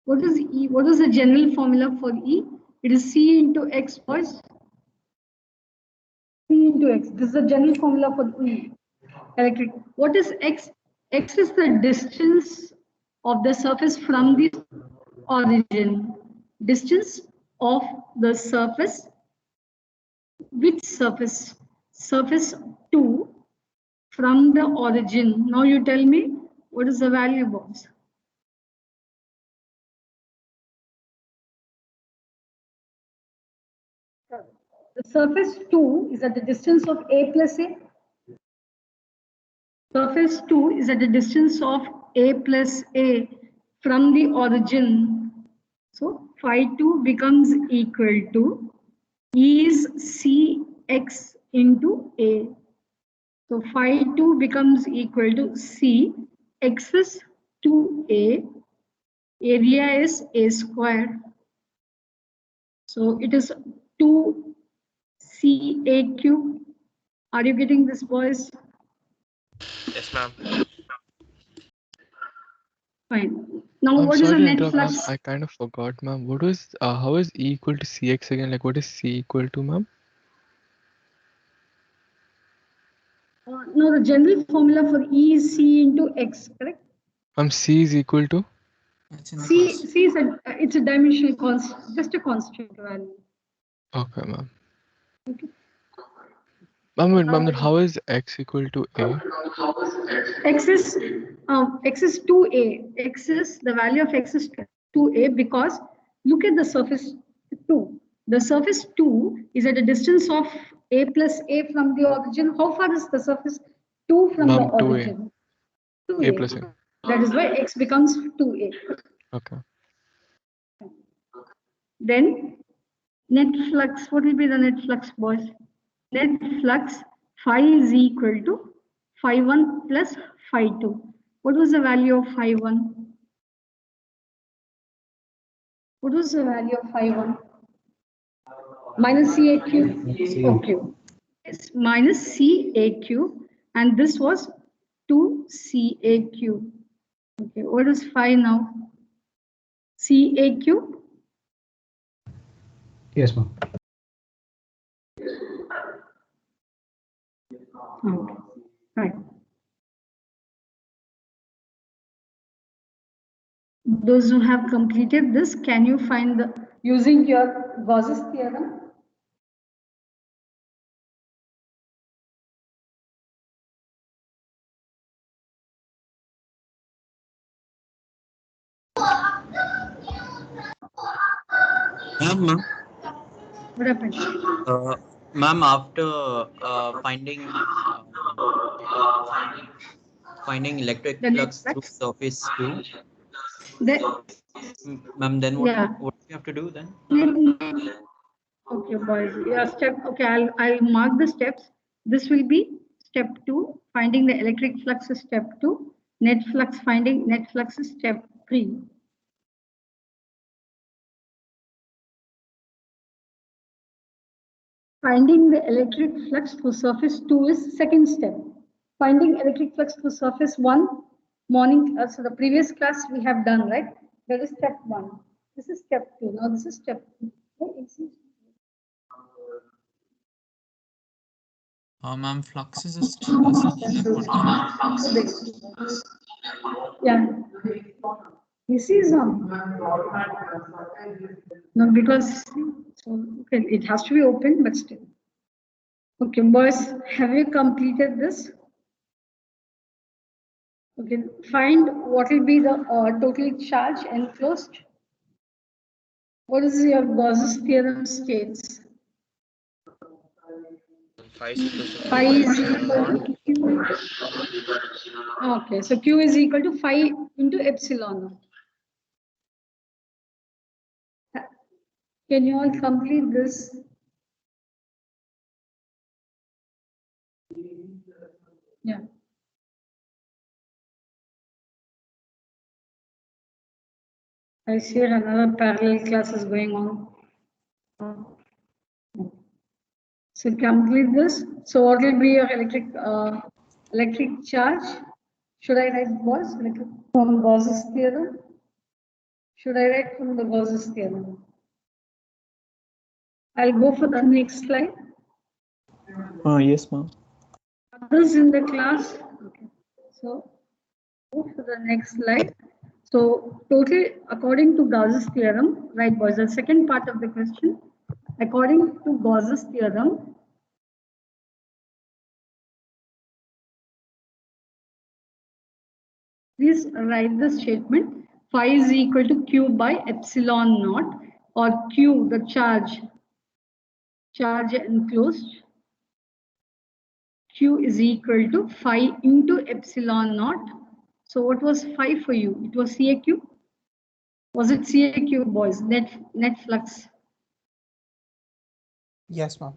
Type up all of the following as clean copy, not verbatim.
What is E? What is the general formula for E? It is C into X, boys. C into X. This is the general formula for E. Electric. What is X? X is the distance of the surface from the origin. Distance of the surface. Which surface? Surface 2 from the origin. Now you tell me what is the value, boys? The surface 2 is at the distance of A plus A. Surface 2 is at the distance of A plus A from the origin. So phi 2 becomes equal to E is Cx into A. So phi 2 becomes equal to C. X is 2A. Area is A square. So it is 2 CA cube. Are you getting this, boys? Yes, ma'am. Fine. Now, what is the net flux? I kind of forgot, ma'am. What was how is E equal to Cx again? Like, what is C equal to, ma'am? No, the general formula for E is C into X, correct? C is equal to? C is it's a dimensional constant, just a constant value. Okay, ma'am. Okay. Ma'am, then how is X equal to A? X is 2A. X is the value of X is 2A because look at the surface 2. The surface 2 is at a distance of A plus A from the origin. How far is the surface 2 from the origin? 2A. A plus A. That is why X becomes 2A. Okay. Then net flux, what will be the net flux, boys? Net flux phi is equal to phi 1 plus phi 2. What was the value of phi 1? What was the value of phi 1? Minus CAQ. Okay. It's minus CAQ, and this was 2CAQ. Okay, what is phi now? CAQ? Yes, ma'am. Okay, right. Those who have completed this, can you find the using your Gauss's theorem? Ma'am, What happened? ma'am, after finding electric flux through surface 2, ma'am, then what do you have to do then? Okay, boys. Yeah, okay, I'll mark the steps. This will be step 2. Finding the electric flux is step 2. Finding net flux is step 3. Finding the electric flux for surface 2 is second step. Finding electric flux for surface 1, so the previous class we have done, right? That is step 1. This is step 2. Now this is step 2. Ma'am, flux is a yeah. This is on. No, because so, okay, it has to be open, but still. Okay, boys, have you completed this? Okay, find what will be the total charge enclosed. What is your Gauss's theorem states? Phi is equal to Phi is equal to Q. Okay, so Q is equal to phi into epsilon. Can you all complete this? Yeah. I see another parallel class is going on. So complete this. So what will be your electric charge? Should I write Gauss from Gauss's theorem? Should I write from the Gauss's theorem? I'll go for the next slide. Yes, ma'am. Others in the class. Okay. So go for the next slide. So total, according to Gauss's theorem, right, boys? The second part of the question. According to Gauss's theorem, please write the statement: phi is equal to q by epsilon naught, or q, the charge enclosed. Q is equal to phi into epsilon naught. So what was phi for you? It was CAQ. Was it CAQ, boys? Net flux. Yes, ma'am.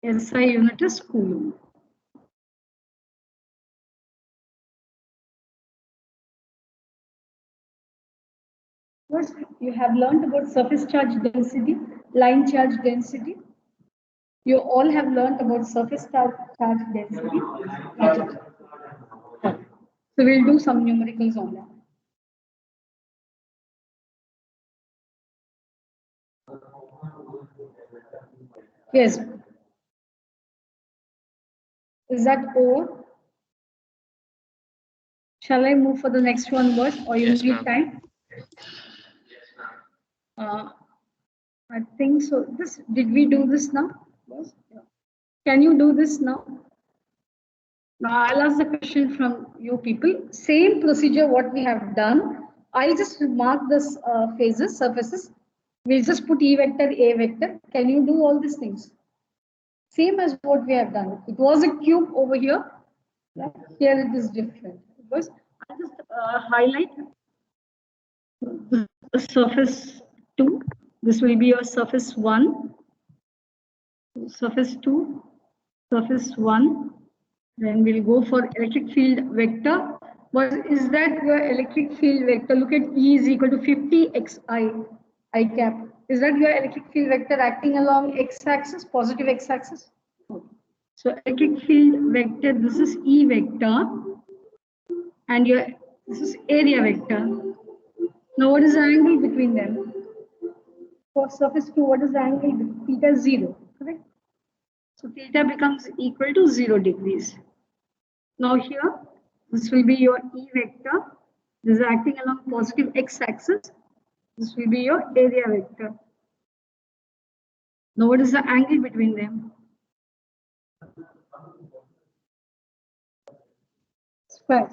SI unit is Coulomb. First, you have learned about surface charge density, line charge density. You all have learned about surface charge density. So we'll do some numericals on that. Yes. Is that over? Shall I move for the next one, boys, or you Yes, need ma'am. time? I think so. Did we do this now? Yes. Can you do this now? Now I'll ask the question from you people. Same procedure what we have done. I'll just mark this phases, surfaces. We'll just put E vector, A vector. Can you do all these things? Same as what we have done. It was a cube over here. Here it is different. Because I'll just highlight the surface 2. This will be your surface 1. Surface 2. Surface 1. Then we'll go for electric field vector. What is that your electric field vector? Look at E is equal to 50 xi I cap. Is that your electric field vector acting along x-axis, positive x-axis? So electric field vector, this is E vector, and this is area vector. Now what is the angle between them? For surface 2, what is the angle? Theta 0, correct? So theta becomes equal to 0 degrees. Now here, this will be your E vector. This is acting along positive x-axis. This will be your area vector. Now what is the angle between them? Square.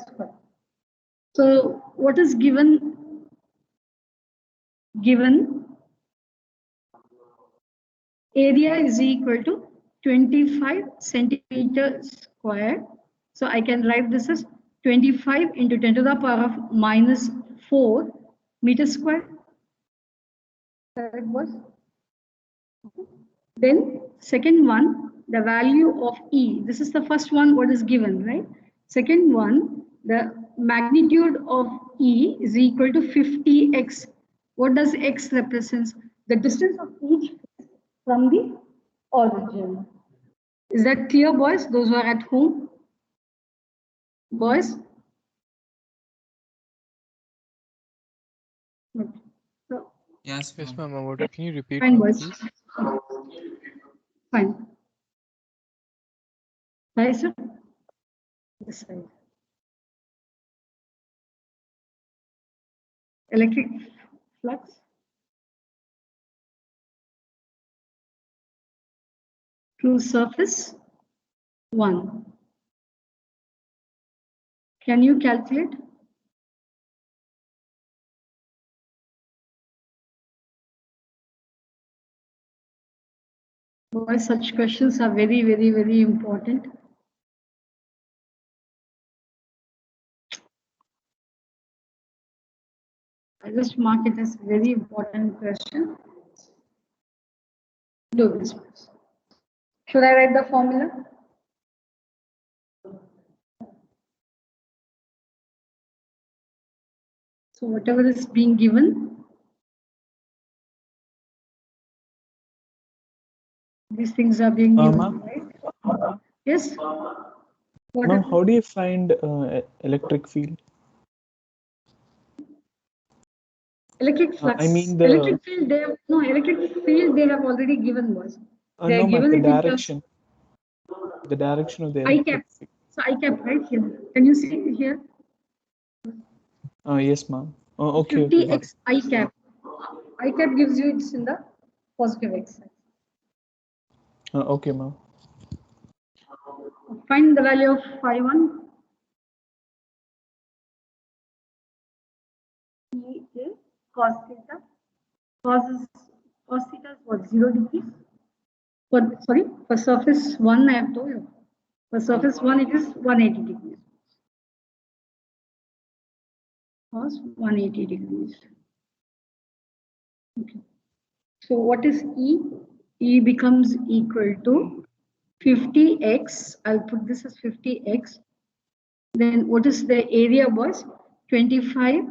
So what is given? Given area is equal to 25 centimeters square. So I can write this as 25 into 10 to the power of minus 4 meters square. Correct, boys? Then second one, the value of E. This is the first one what is given, right? Second one, the magnitude of E is equal to 50x. What does x represents? The distance of each from the origin. Is that clear, boys? Those who are at home? Boys? Okay. So, Yes, Yes, ma'am. ma'am. What? Can you repeat, fine, ma'am, boys. please? Fine. Right, sir? This side. Electric flux. Through surface 1. Can you calculate? Why such questions are very, very, very important. I just mark it as very important question. Do this. Should I write the formula? So whatever is being given, these things are being given, right? Yes? What Ma'am, is how do you find electric field? electric flux? I mean the Electric field, they have, no, electric field they have already given was. They no, have ma'am, given the it in terms direction, the direction of the I cap. electric field. So I cap right here. Can you see here? Yes, ma'am. Okay, okay, got it. 50x I cap. I cap gives you it's in the positive x side. Okay, ma'am. Find the value of phi 1. E is cos theta. Cos theta is what? 0 degrees. For surface 1, I have told you. For surface 1, it is 180 degrees. Cos 180 degrees. Okay. So what is E? E becomes equal to 50x. I'll put this as 50x. Then what is the area was? 25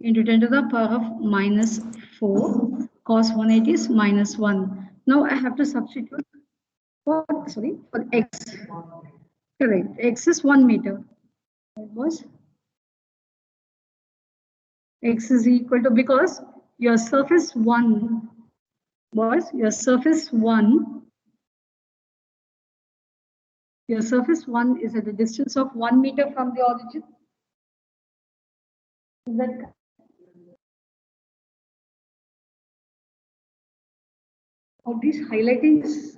into 10 to the power of minus 4. Cos 180 is minus 1. Now I have to substitute for x. Correct. X is 1 meter. That was x is equal to, because your surface 1 was your surface 1 is at a distance of 1 meter from the origin. Is that all these highlighting is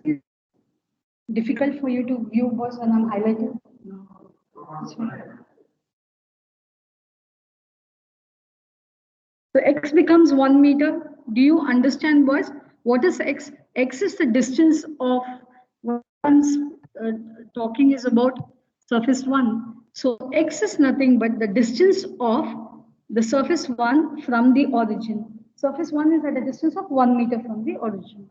difficult for you to view, boys, when I'm highlighting? So x becomes 1 meter. Do you understand, boys? What is x? X is the distance of one's talking is about surface 1. So x is nothing but the distance of the surface 1 from the origin. Surface 1 is at a distance of 1 meter from the origin.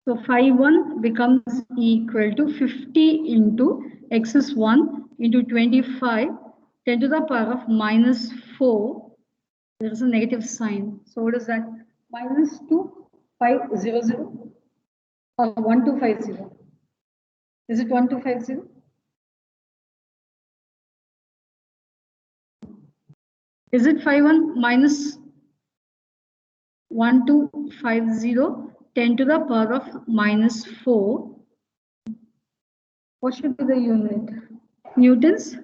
So phi 1 becomes equal to 50 into x is 1 into 25, 10 to the power of minus 4. There is a negative sign. So what is that? Minus 2500 or 1250? Is it 1250? Is it phi 1 minus 1250, 10 to the power of minus 4? What should be the unit? Newtons?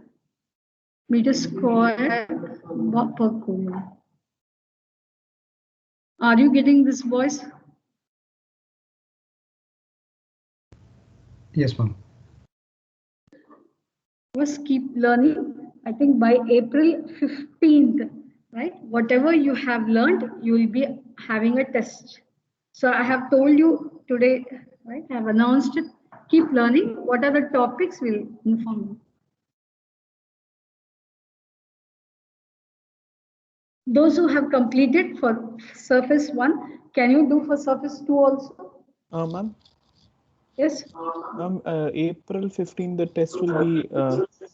Meter square per coulomb. Are you getting this, boys? Yes, ma'am. Just keep learning. I think by April 15th, right? Whatever you have learned, you will be having a test. So I have told you today, right? I have announced it. Keep learning. What are the topics? We'll inform you. Those who have completed for surface 1, can you do for surface 2 also? Ma'am? Yes? Ma'am, April 15, the test will be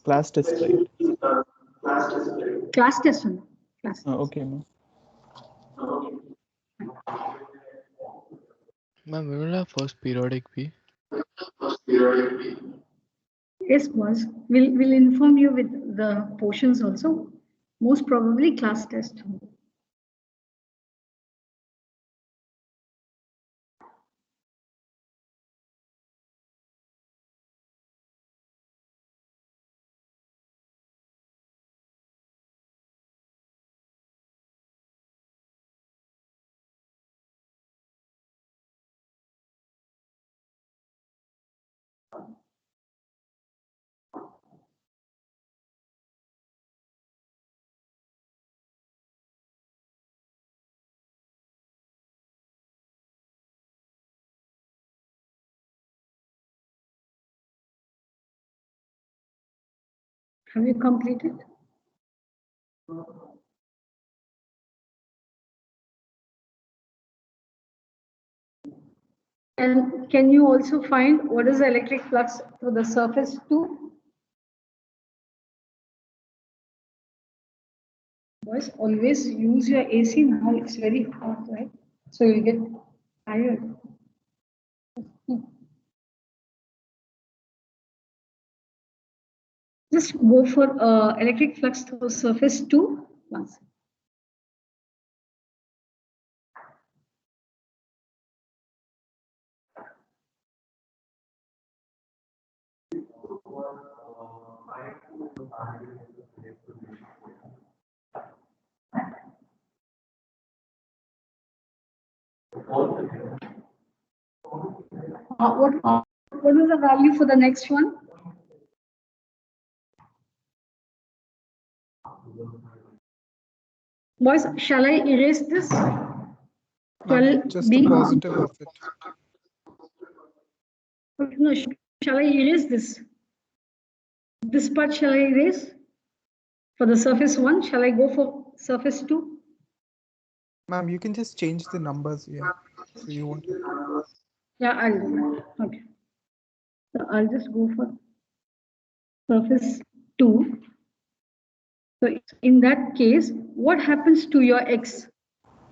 class test, right? Class test one. Class. Okay, ma'am. Ma'am, when will our first periodic be? Yes, boss. We'll inform you with the portions also. Most probably class test. Have you completed? And can you also find what is the electric flux to the surface too? Boys, always use your AC. Now it's very hot, right? So you'll get tired. Just go for electric flux through surface 2 once. What is the value for the next one? Boys, shall I erase this? Just the positive of it. No, shall I erase this? This part shall I erase? For the surface 1, shall I go for surface 2? Ma'am, you can just change the numbers. Yeah. So you want. Yeah, I'll do that. Okay. So I'll just go for surface 2. So in that case, what happens to your x?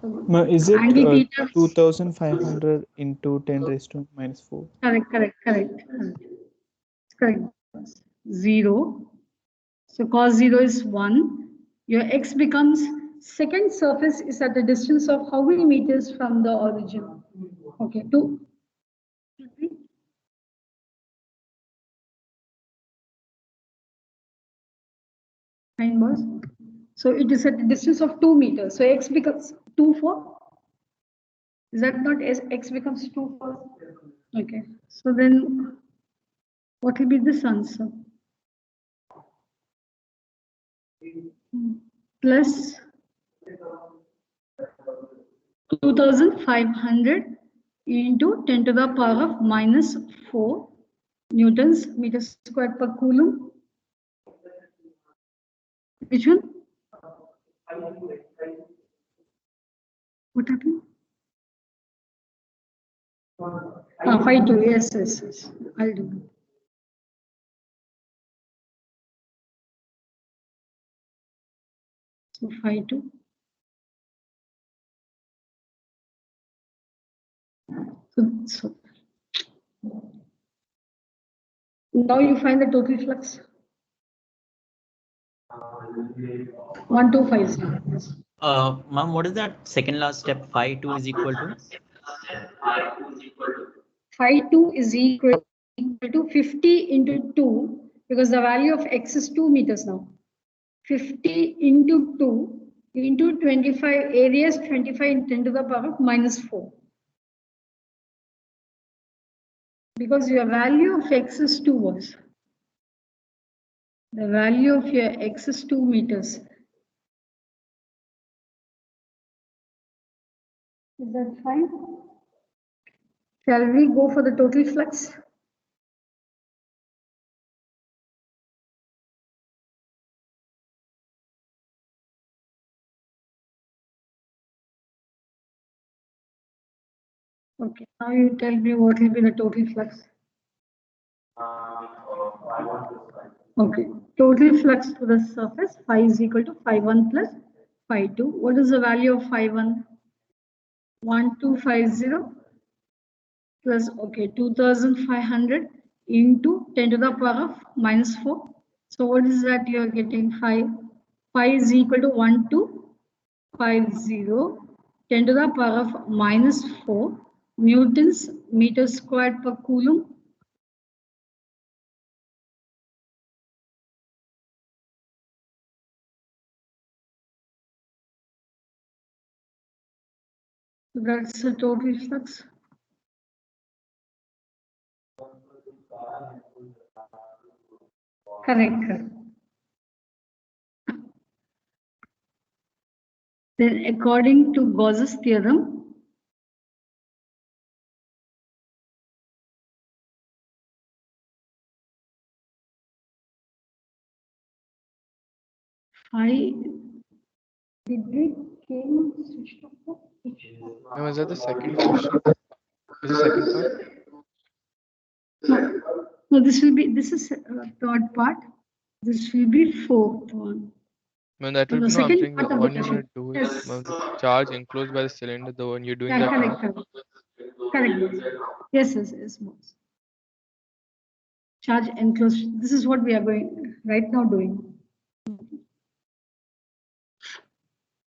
Ma, is it Angle theta. 2500 into 10 raised to minus 4? Correct. 0. So cos 0 is 1. Your x becomes, second surface is at a distance of how many meters from the origin? Okay, 2. Fine, boss. So it is at a distance of 2 meters. So x becomes 2, 4. Is that not as x becomes 2, 4? Okay. So then what will be this answer? Plus 2500 into 10 to the power of minus 4 newtons meters squared per coulomb. Which one? What happened? 5-2. Yes. I'll do it. So 5-2. So now you find the total flux. 1250. Ma'am, what is that second last step? Phi 2 is equal to? Phi 2 is equal to 50 into 2 because the value of x is 2 meters now. 50 into 2 into 25, areas 25 in 10 to the power of minus 4. Because your value of x is 2 was. The value of your x is 2 meters. Is that fine? Shall we go for the total flux? Okay, now you tell me what will be the total flux. Okay, total flux to the surface, phi is equal to phi 1 plus phi 2. What is the value of phi 1? 1250 plus, okay, 2500 into 10 to the power of minus 4. So what is that you are getting? Phi is equal to 1250 10 to the power of minus 4 newtons meters squared per coulomb. So that's the total flux. Correct. Then according to Gauss's theorem, phi, did we came switched off? Now, is that the second question? Is the second part? No, this is third part. This will be fourth one. Man, that will The be no. I'm second saying the part of one the you're gonna question. do is the charge enclosed by the cylinder. The one you're doing Yeah, that now. correct. Yes, boss. charge enclosed. This is what we are going right now doing.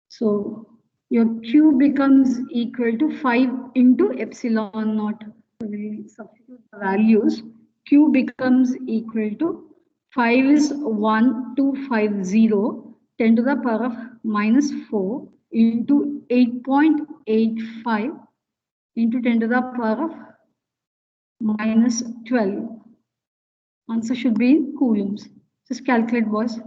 So your Q becomes equal to 5 into epsilon naught. So we substitute the values. Q becomes equal to 5 is 1250 10 to the power of minus 4 into 8.85 into 10 to the power of minus 12. Answer should be in coulombs. Just calculate, boys.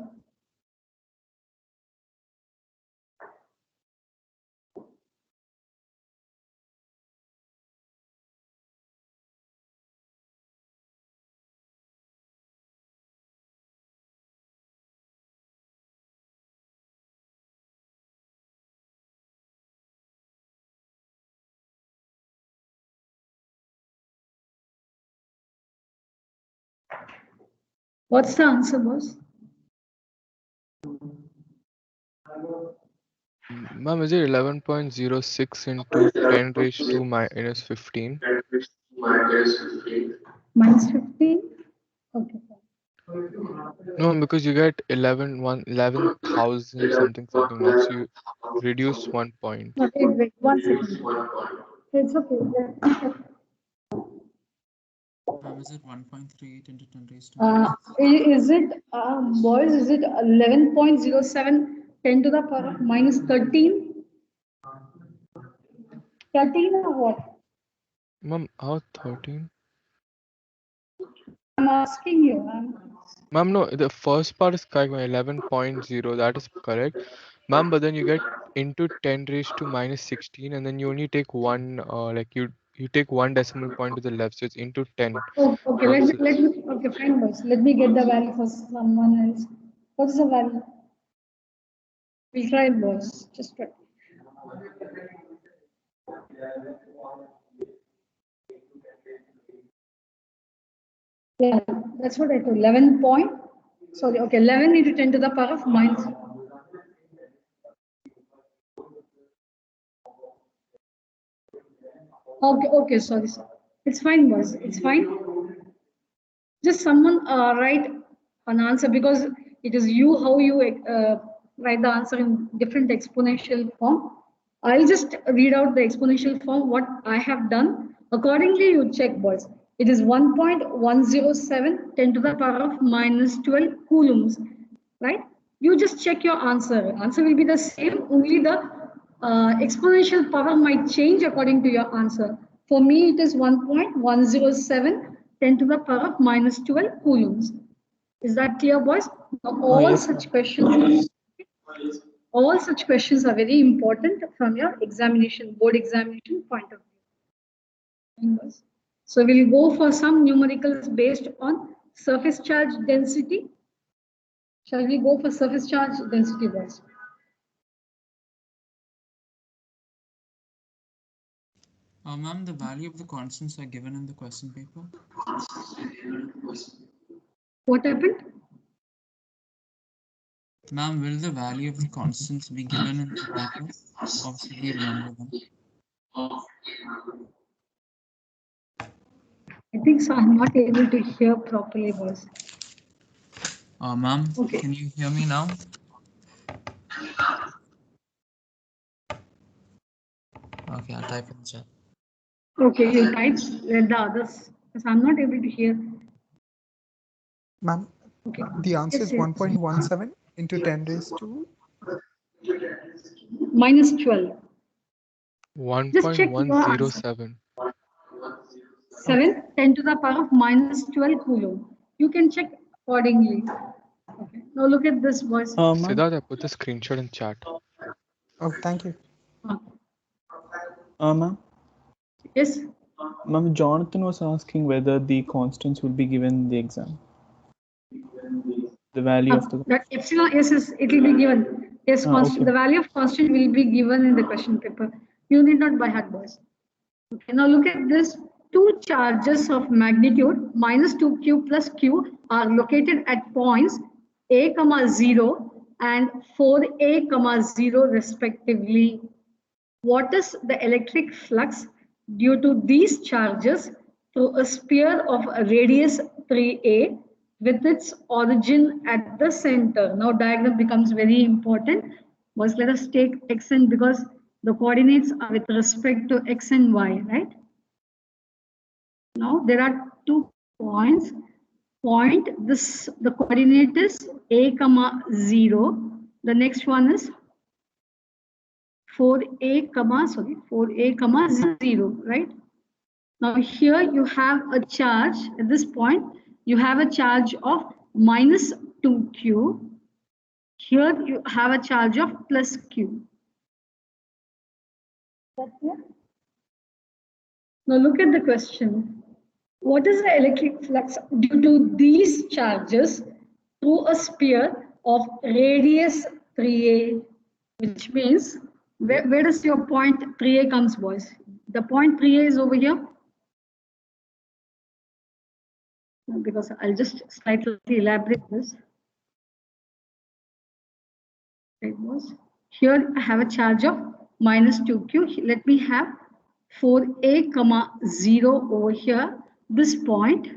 What's the answer, boss? Ma'am, is it 11.06 into 10 raised to minus 15? Minus 15? Okay. No, because you get 11,000 something max. You reduce 1 point. Okay, wait, 1 second. It's okay. Ma'am, is it 1.38 into 10 raised to Is it, boys, is it 11.07 10 to the power of minus 13? 13 or what? Ma'am, how 13? I'm asking you. Ma'am, no, the first part is correct, 11.0, that is correct. Ma'am, but then you get into 10 raised to minus 16, and then you only take one, like you take one decimal point to the left, so it's into 10. Oh, okay, let me, okay, fine, boys. Let me get the value for someone else. What is the value? We'll try it, boys. Just try. Yeah, that's what I told. 11 point. Sorry, okay, 11 into 10 to the power of minus. Okay, sorry, sir. It's fine, boys. It's fine. Just someone write an answer, because it is you how you write the answer in different exponential form. I'll just read out the exponential form what I have done. Accordingly, you check, boys. It is 1.107 10 to the power of minus 12 coulombs, right? You just check your answer. Answer will be the same, only the exponential power might change according to your answer. For me, it is 1.107 10 to the power of minus 12 coulombs. Is that clear, boys? All yes, such questions, all such questions are very important from your examination, board examination point of view. So we'll go for some numericals based on surface charge density. Shall we go for surface charge density, boys? Ma'am, the value of the constants are given in the question paper. What happened? Ma'am, will the value of the constants be given in the paper? Or should we remember them? I think so. I'm not able to hear properly, boys. Ma'am, Okay. can you hear me now? Okay, I'll type in the chat. Okay, you type, let the others, because I'm not able to hear. Ma'am, Okay. the answer Yes, is yes. 1.17 into 10 raised to Minus 12. Just check your answer. 1.107. 7, 10 to the power of minus 12 coulomb. You can check accordingly. Okay. Now look at this, boys. ma'am. Siddharth, I put the screenshot in chat. Oh, thank you. Ma'am. Yes. Ma'am, Jonathan was asking whether the constants will be given in the exam. The value of the That epsilon, yes, it will be given. Yes, constant. okay. The value of constant will be given in the question paper. You need not by heart, boys. Okay, now look at this. Two charges of magnitude minus 2q plus q are located at points a, 0 and 4a, 0 respectively. What is the electric flux due to these charges through a sphere of a radius 3A with its origin at the center. Now diagram becomes very important. First, let us take x and because the coordinates are with respect to x and y, right? Now there are 2 points. The coordinate is a comma 0. The next one is 4a comma 0, right? Now here you have a charge at this point. You have a charge of minus 2q. Here you have a charge of plus q. Now look at the question. What is the electric flux due to these charges through a sphere of radius 3a? Which means, where does your point 3a comes, boys? The point 3a is over here. Because I'll just slightly elaborate this. It was here I have a charge of minus 2q. Let me have 4a comma 0 over here. This point,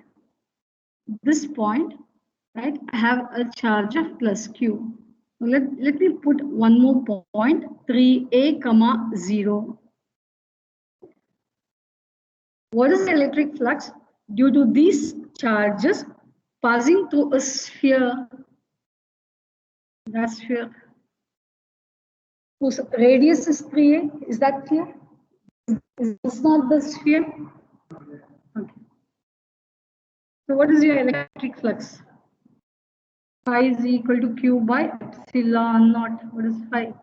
right? I have a charge of plus q. Let me put one more point, 3a comma 0. What is the electric flux due to these charges passing through a sphere? That sphere whose radius is 3a. Is that clear? Is this not the sphere? Okay. So what is your electric flux? Phi is equal to q by epsilon naught. What is phi?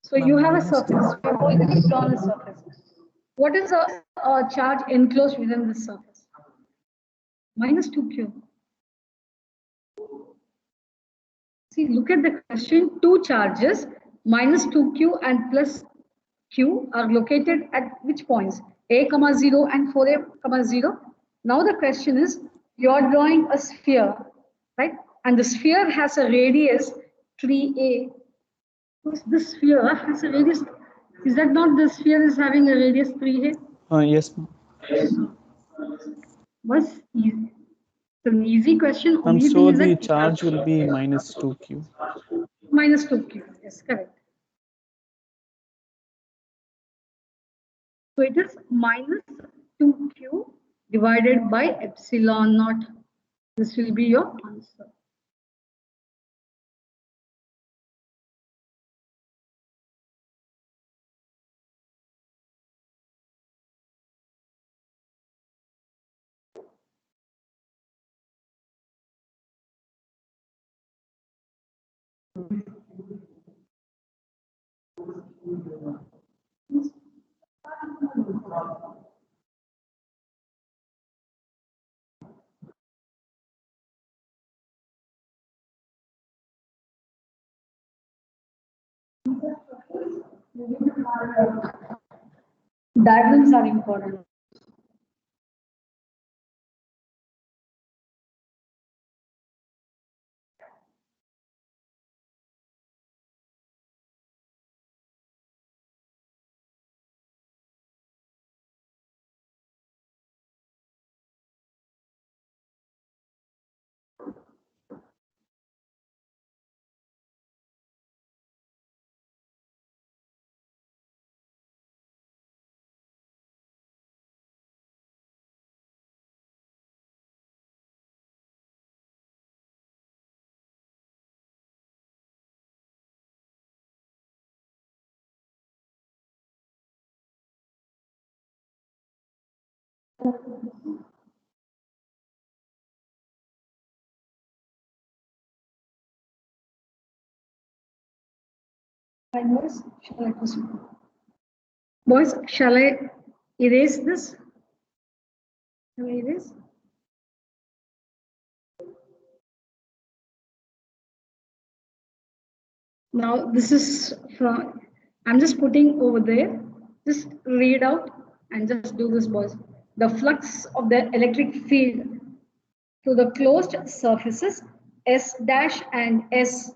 So you have a surface. We are going to put on a surface. What is a charge enclosed within this surface? Minus 2q. See, look at the question. 2 charges, minus 2q and plus q, are located at which points? A comma 0 and 4a comma 0. Now the question is, you are drawing a sphere, right? And the sphere has a radius 3a. This sphere has a radius. Is that not the sphere is having a radius 3a? Yes, ma'am. Was easy. It's an easy question. Only So thing is the that charge will be minus 2q. minus 2q. Yes, correct. So it is minus 2q divided by epsilon naught. This will be your answer. Diagrams are important. Boys, shall I erase this? Shall I erase? Now this is from, I'm just putting over there. Just read out and just do this, boys. The flux of the electric field to the closed surfaces S dash and S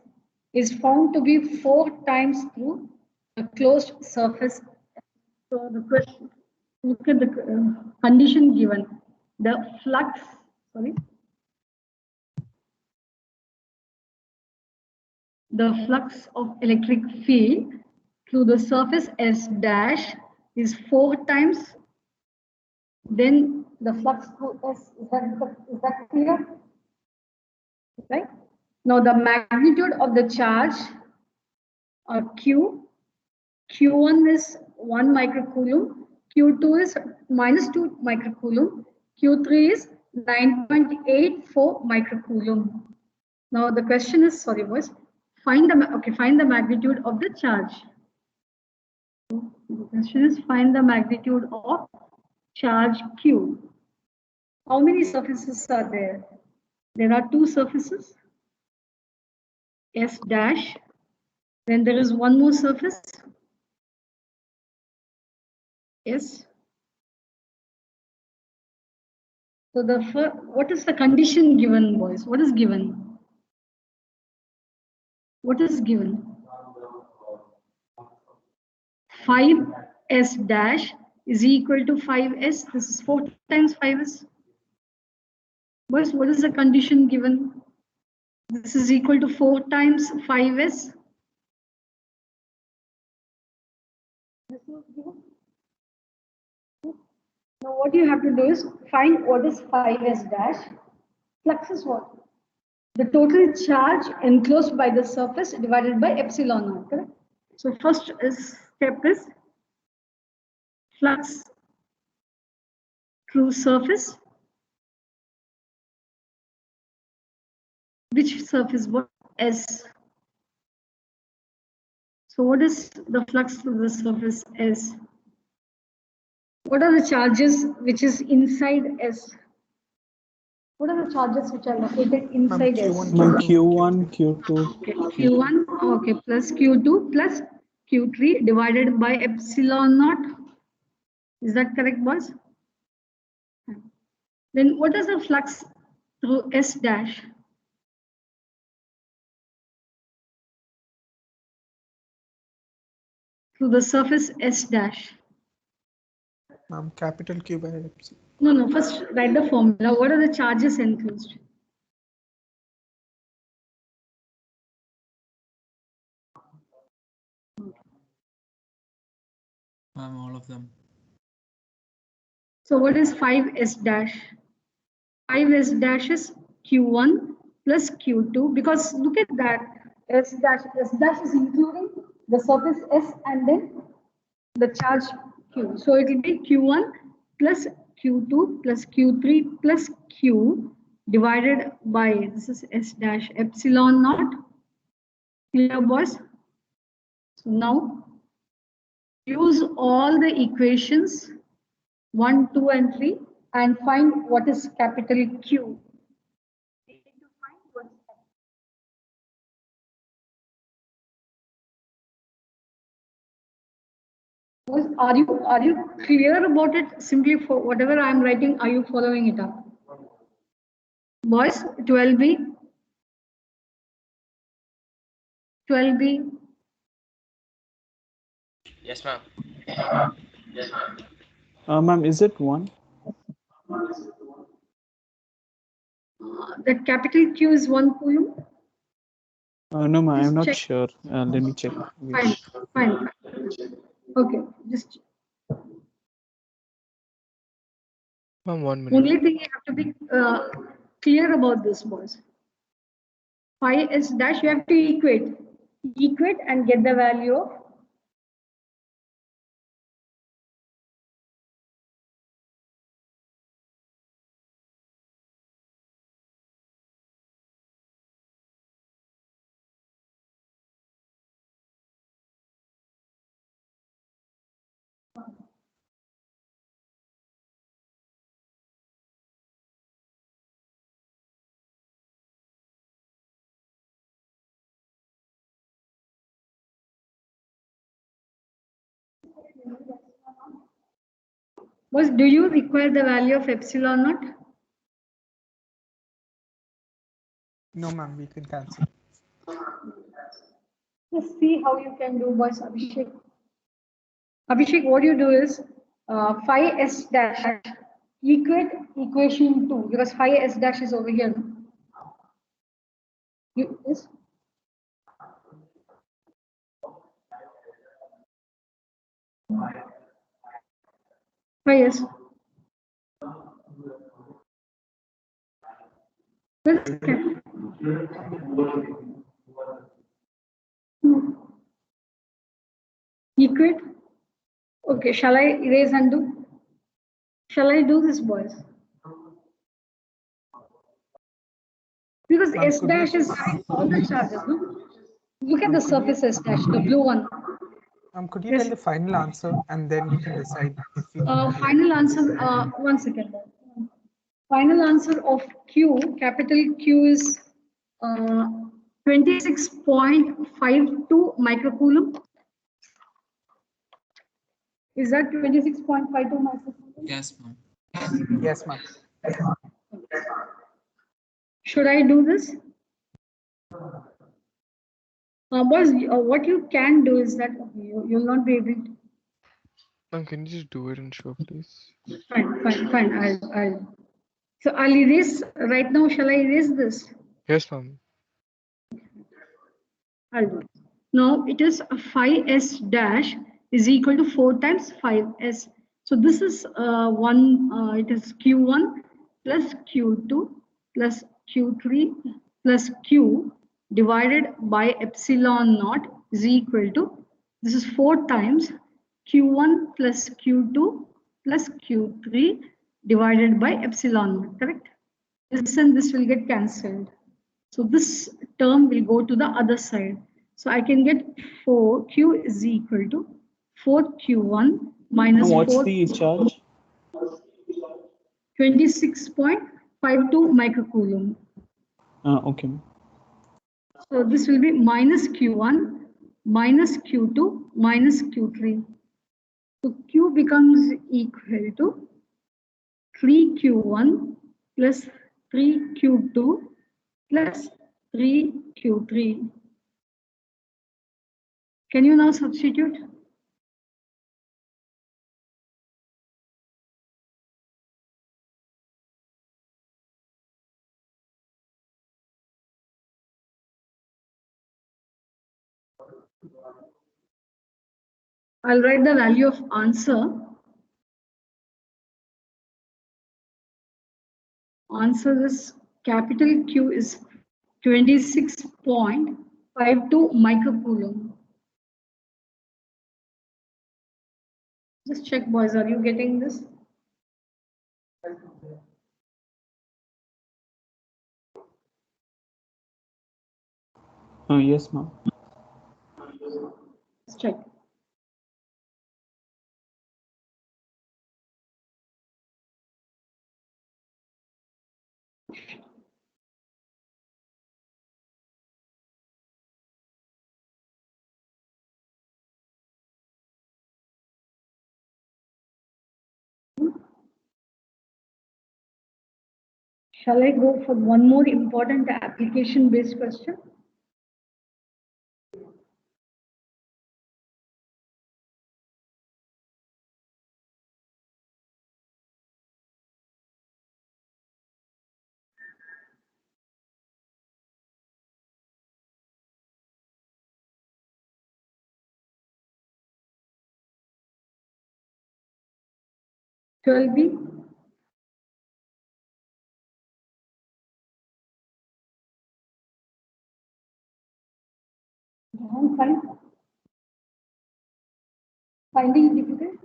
is found to be 4 times through a closed surface. So the question, look at the condition given. The flux, sorry, the flux of electric field through the surface S dash is 4 times. Then the flux through S, is that clear? Right? Now the magnitude of the charge Q, Q1 is 1 microcoulomb, Q2 is minus 2 microcoulomb, Q3 is 9.84 microcoulomb. Now the question is, sorry boys, find the magnitude of the charge. So the question is, find the magnitude of charge Q. How many surfaces are there? There are 2 surfaces, S dash. Then there is one more surface, S. So what is the condition given, boys? What is given? What is given? 5S dash is equal to 5S. This is 4 times 5S. Boys, what is the condition given? This is equal to 4 times 5S. This is given. Now what you have to do is find what is 5S dash. Flux is what? The total charge enclosed by the surface divided by epsilon naught. Correct? So first step is flux through surface. Which surface? What? S. So what is the flux through the surface S? What are the charges which is inside S? What are the charges which are located inside S? Q1, Q2. Okay, Q1, okay, plus Q2 plus Q3 divided by epsilon naught. Is that correct, boys? Then what is the flux through S dash? Through the surface S dash. Capital Q by epsilon. No, first write the formula. What are the charges enclosed? All of them. So what is 5S dash? 5S dash is Q1 plus Q2, because look at that. S dash is including the surface S and then the charge Q. So it will be Q1 plus Q2 plus Q3 plus Q divided by, this is S dash epsilon naught. Clear, boys? So now use all the equations 1, 2 and 3 and find what is capital Q. Are you clear about it? Simply for whatever I am writing, are you following it up? Boys, 12B. 12B. Yes, ma'am. Ma'am, is it 1? The capital Q is 1 coulomb. No, ma'am, I'm not check. sure. Let me check. Fine. Okay, just. Ma'am, 1 minute. Only thing you have to be clear about this, boys. 5S dash, you have to equate and get the value of . Boys, do you require the value of epsilon naught? No, ma'am, we can cancel. Let's see how you can do, boys. Abhishek. Abhishek, what you do is phi s dash equate equation 2 because phi s dash is over here. Yes. Phi s. Equate. Okay, shall I erase and do? Shall I do this, boys? Because Ma'am, S could you dash is just- having all the charges, no? Look at the surface S dash, the blue one. Could you Yes. tell the final answer and then we can decide if we Final answer, 1 second. Final answer of Q, capital Q is 26.52 microcoulomb. Is that 26.52 microcoulomb? Yes, ma'am. Yes, ma'am. Should I do this? Boys, what you can do is that you'll not be able to. Ma'am, can you just do it and show, please? Fine. I'll. So I'll erase right now. Shall I erase this? Yes, ma'am. I'll do it. Now it is a 5s dash is equal to 4 times 5s. So this is it is q1 plus q2 plus q3 plus q divided by epsilon naught is equal to, this is 4 times q1 plus q2 plus q3 divided by epsilon naught, correct? This and this will get cancelled. So this term will go to the other side. So I can get 4q is equal to 4q1 minus What's 4, the charge? 26.52 microcoulomb. Okay. So this will be minus q1 minus q2 minus q3. So q becomes equal to 3q1 plus 3q2 plus 3q3. Can you now substitute? I'll write the value of answer. Answer is capital Q is 26.52 microcoulomb. Just check, boys, are you getting this? Yes, ma'am. Let's check. Shall I go for one more important application-based question? Shall be fine. Finding it difficult.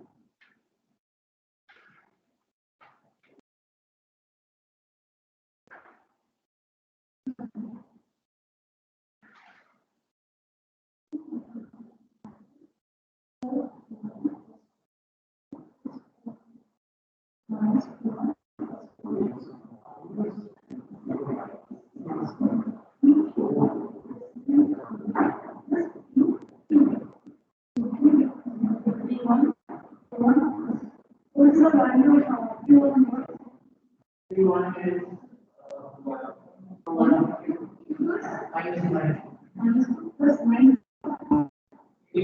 What's the value of Q1? Plus 9. Boys,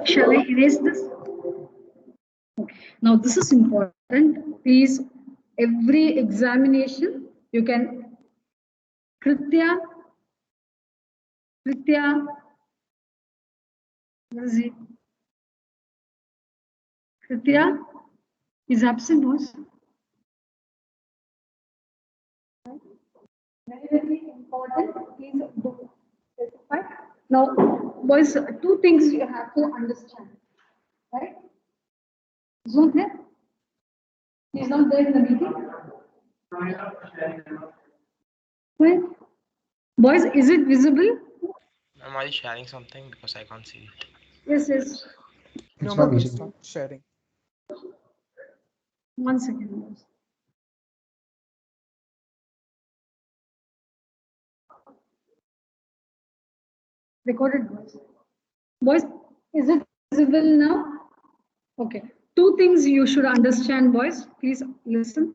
shall I erase this? Okay. Now this is important. Please, every examination you can. Kritya, where is he? Kritya is absent, boys. Very, very important. Please do specify. Now, boys, two things you have to understand. Right? Is not there? He's not there in the meeting. Right? Boys, is it visible? Ma'am, are you sharing something? Because I can't see it. Yes, yes. No, ma'am, it's not sharing. 1 second. Boys. Recorded, boys. Boys, is it visible now? Okay. Two things you should understand, boys. Please listen.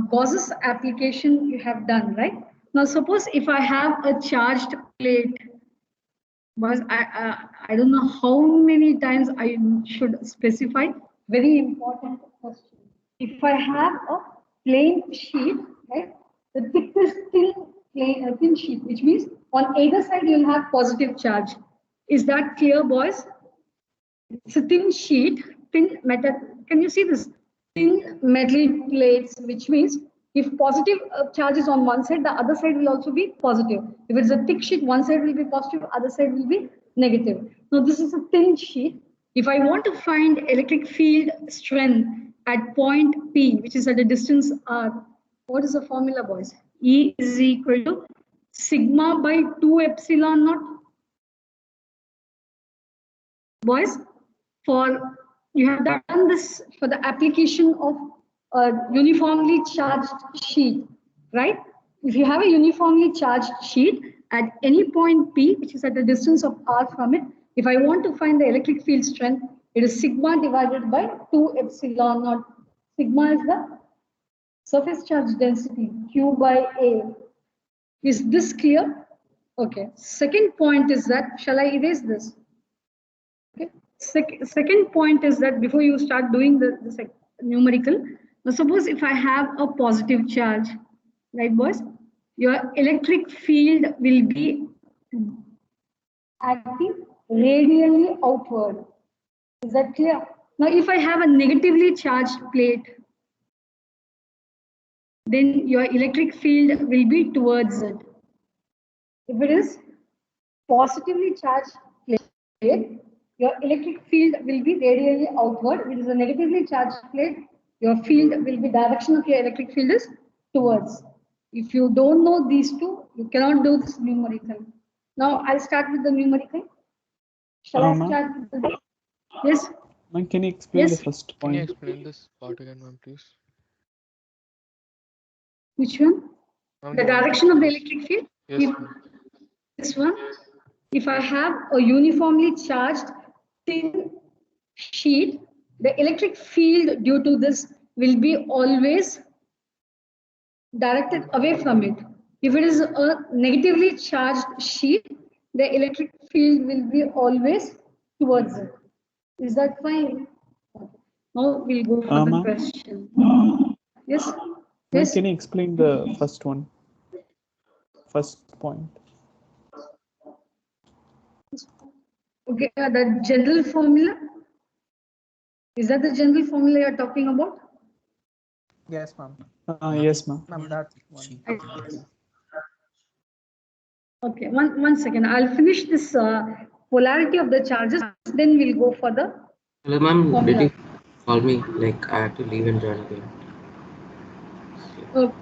Gauss's application you have done, right? Now, suppose if I have a charged plate, boys, I don't know how many times I should specify. Very important question. If I have a plain sheet, right? The thickest thin sheet, which means on either side you'll have positive charge. Is that clear, boys? It's a thin sheet, thin metal. Can you see this? Thin metal plates, which means if positive charge is on one side, the other side will also be positive. If it's a thick sheet, one side will be positive, other side will be negative. Now this is a thin sheet. If I want to find electric field strength at point P, which is at a distance R, what is the formula, boys? E is equal to sigma by 2 epsilon naught. Boys, for you have done this for the application of a uniformly charged sheet, right? If you have a uniformly charged sheet at any point P, which is at a distance of R from it, if I want to find the electric field strength, it is sigma divided by 2 epsilon naught. Sigma is the surface charge density, Q by A. Is this clear? Okay. Second point is that, shall I erase this? Okay. Second point is that before you start doing the numerical, now suppose if I have a positive charge, right, boys, your electric field will be acting radially outward. Is that clear? Now, if I have a negatively charged plate, then your electric field will be towards it. If it is positively charged plate, your electric field will be radially outward. If it is a negatively charged plate, your field will be direction of your electric field is towards. If you don't know these two, you cannot do this numerical. Now I'll start with the numerical. Shall I start with the yes? Ma'am, can you explain Yes. the first Can you point? explain this part again, ma'am, please? Which one? Ma'am, The one direction of the first. electric field? Yes, If ma'am. this one, if I have a uniformly charged thin sheet, the electric field due to this will be always directed away from it. If it is a negatively charged sheet, the electric field will be always towards it. Is that fine? Now we'll go for the Ma'am. question. Yes? Ma'am, Yes? can you explain the first one? First point. Okay, the general formula. Is that the general formula you're talking about? Yes, ma'am. Yes, ma'am. Ma'am, that one. Okay, one second. I'll finish this polarity of the charges, then we'll go for the Hello, ma'am. Did formula. you call me? Like, I had to leave and join again. Okay.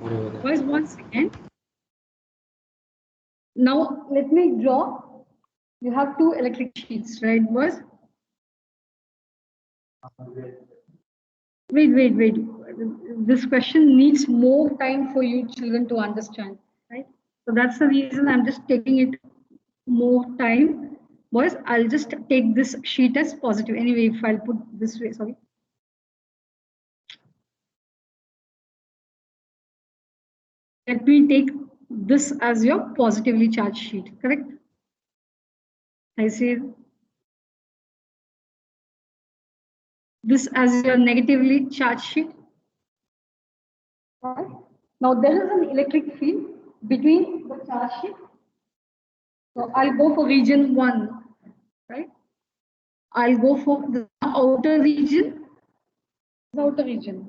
Sorry about that. Boys, 1 second. Now, let me draw. You have two electric sheets, right, boys? Wait. This question needs more time for you children to understand, right? So that's the reason I'm just taking it more time. Boys, I'll just take this sheet as positive. Anyway, if I'll put this way, sorry. Let me take this as your positively charged sheet, correct? I see this as your negatively charged sheet. Right. Now there is an electric field between the charge sheet. So I'll go for region 1, right? I'll go for the outer region. The outer region.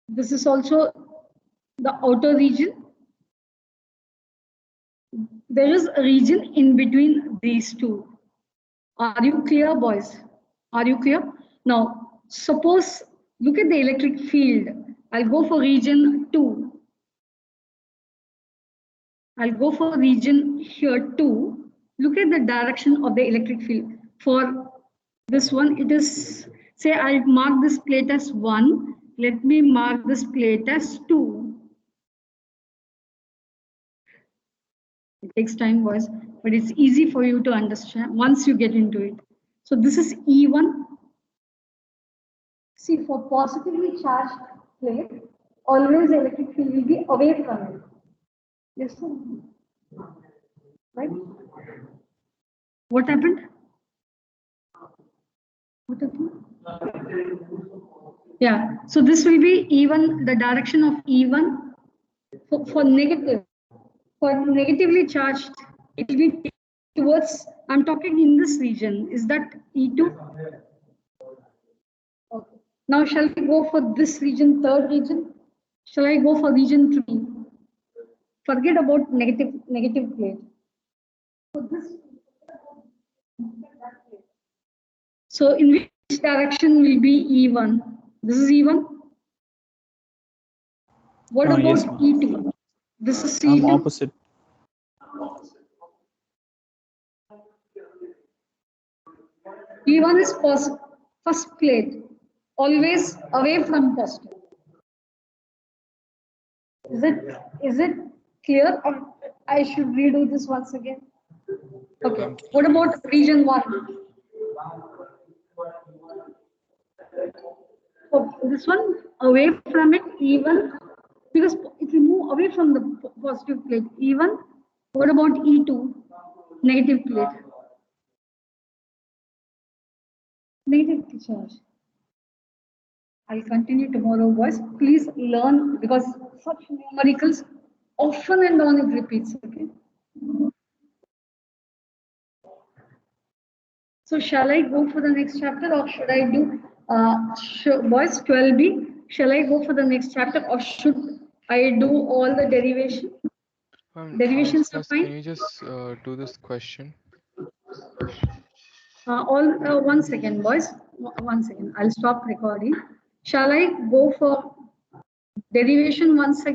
This is also the outer region. There is a region in between these two. Are you clear, boys? Are you clear? Now, suppose, look at the electric field. I'll go for region 2. I'll go for region here 2. Look at the direction of the electric field. For this one, it is, say I'll mark this plate as 1. Let me mark this plate as 2. It takes time, boys, but it's easy for you to understand once you get into it. So this is E1. See, for positively charged plate, always the electric field will be away from it. Yes, sir. Right? What happened? What happened? Yeah, so this will be E1, the direction of E1 for negative. For negatively charged, it will be towards, I'm talking in this region. Is that E2? Okay. Now, shall we go for this region, third region? Shall I go for region 3? Forget about negative plate. So this. So in which direction will be E1? This is E1. What about yes, E2? This is E2. Opposite. E1 is first plate, always away from positive. Is it clear, or I should redo this once again? Okay. What about region 1? So this one away from it, E1, because if you move away from the positive plate, E1. What about E2? Negative plate. Negative charge. I'll continue tomorrow, boys. Please learn, because such numericals often and on it repeats. Okay. So shall I go for the next chapter, or should I do boys 12B? Shall I go for the next chapter, or should I do all the derivation? Derivations are fine. Can you just do this question? One second, boys. 1 second. I'll stop recording. Shall I go for derivation once again?